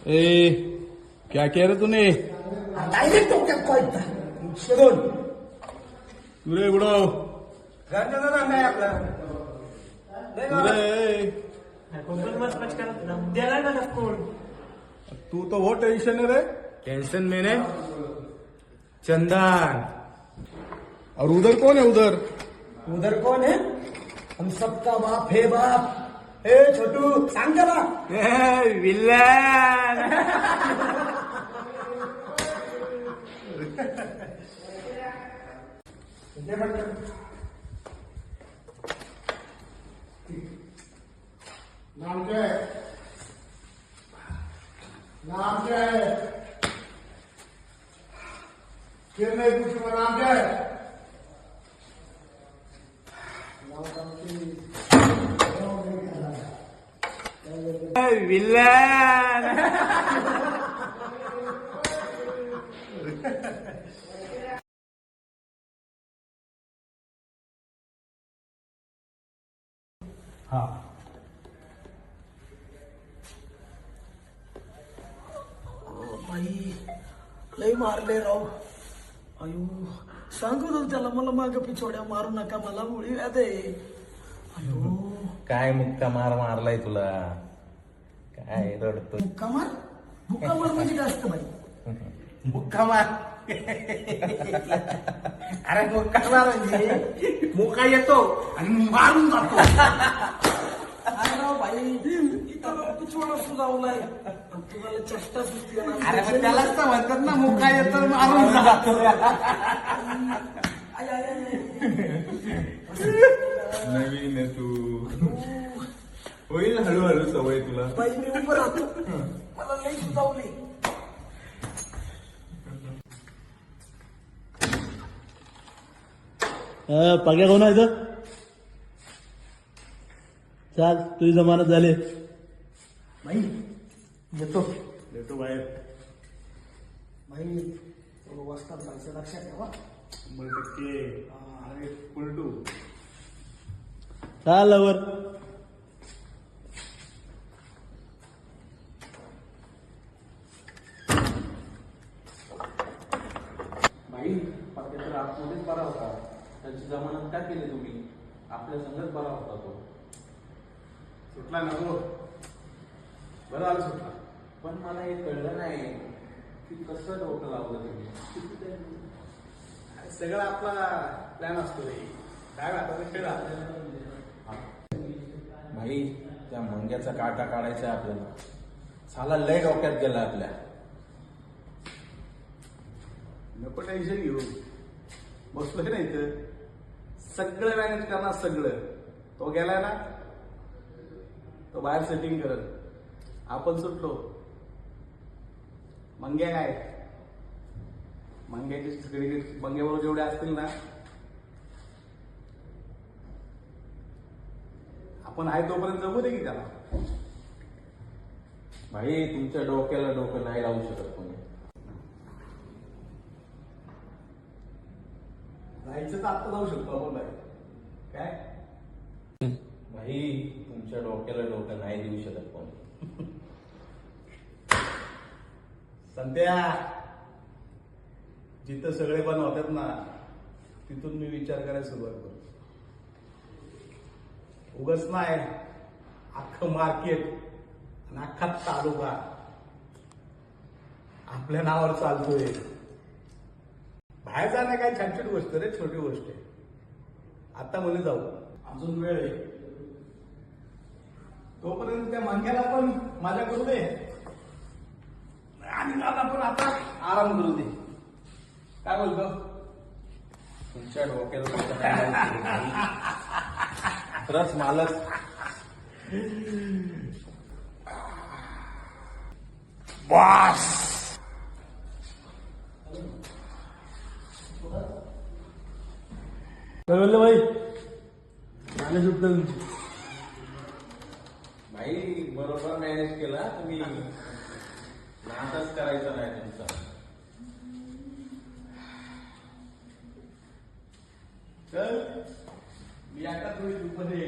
ए क्या कह रहे तूने डायरेक्ट डोक्यात कॉईट शिरोन तुरे उडव घरचा धंदा आहे आपला द्याला ना कोण तू तो वो टेंशन है रे टेंशन मेरे चंदन और उधर कौन है उधर उधर कौन है हम सबका बाप है बाप ए छोटू सांग जरा विलन नाम क्या है नाम क्या है फिर नहीं पूछूंगा नाम क्या है विलन हाँ बाई लय मारले राव अयो सांगू होतो त्याला मला माग पिछोड्या मारू नका मला मुळी व्याध आहे अयो काय मुक्का मार मारलाय तुला काय रडतो मुक्का मार म्हणजे काय असतं बाई मुक्का मार अरे मुक्का मार म्हणजे मुका येतो आणि मारून जातो अरे राव बाई इथं पिछोडा सुधावलाय तुम्हाला चेष्टा सुचली अरे पण त्यालाच तर म्हणतात ना मुका येतो मारून जातो नवीन आहे तू होईल हळूहळू सवय तुला बाई मी उभं राहतो मला लई सुधावली पग्या कोण आहे इथं चाल तुझी जमानत झाली बाई येतो येतो बाहेर बाई थोडं वाजता जायचं लक्षात ठेवा 100% अरे पलटू चाल लवर भाई तर आतमध्येच बरा होता त्याची जमानत का केली तुम्ही आपल्या संगत बरा होता तो सुटला ना तो बरं आलं सुटला पण मला हे कळलं नाही की कसं डोकं लावलं तुम्ही अरे सगळा आपला प्लॅन असतो रे काय आता खेळ भाई त्या मंग्याचा काटा काढायचा आपल्याला साला लय डोक्यात गेला आपल्या नको टेन्शन घेऊ बसलोय ना इथं सगळं मॅनेज करणार सगळं तो गेलाय ना तो बाहेर सेटिंग करत आपण सुटलो मंग्या काय मंग्याची सगळी मंग्याबरोबर जेवढे असतील ना आपण आहे तोपर्यंत जमू दे की त्याला भाई तुमच्या डोक्याला डोकं नाही लावू शकत कोणी जायचं तर आत्ता जाऊ शकतो आपण बाहेर काय भाई तुमच्या डोक्याला डोकं नाही देऊ शकत कोणी संध्या जिथं सगळे बंद होतात ना तिथून मी विचार करायला सुरुवात करतो उगच नाही अख्खं मार्केट आणि अख्खा तालुका आपल्या नावावर चालतोय बाहेर जाणं काय छान छोटी गोष्ट रे छोटी गोष्ट आहे आता मुले जाऊ अजून वेळ आहे तोपर्यंत त्या मंग्याला पण माझ्या करू दे आणि मला पण आता आराम करू दे काय बोलतो तुमच्या डोक्याला डोकं नाही लावू शकत भाई. खरंच मालक बॉस काय बोललं भाई आणि सुटलं तुमची भाई बरोबर मॅनेज केला तुम्ही नाटच करायचा नाही तुमचा चल मी आता थोडी दुपारी